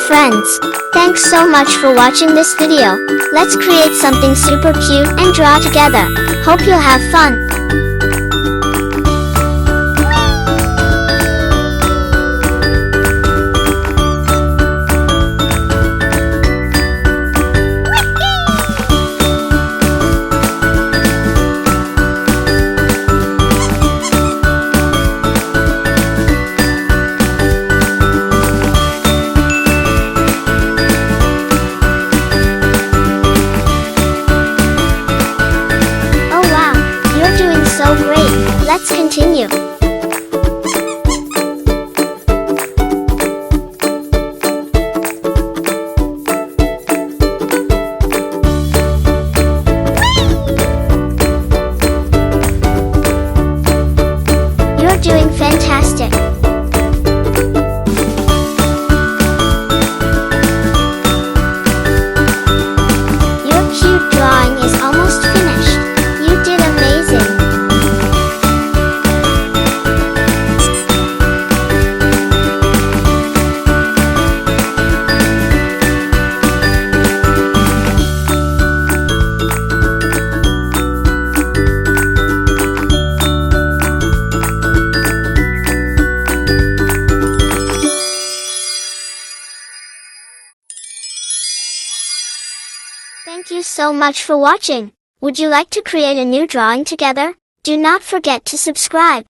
friends. Thanks so much for watching this video. Let's create something super cute and draw together. Hope you'll have fun. So great. Let's continue. You're doing fantastic. Your cute drawing is almost finished. You did amazing. Thank you so much for watching. Would you like to create a new drawing together? Do not forget to subscribe.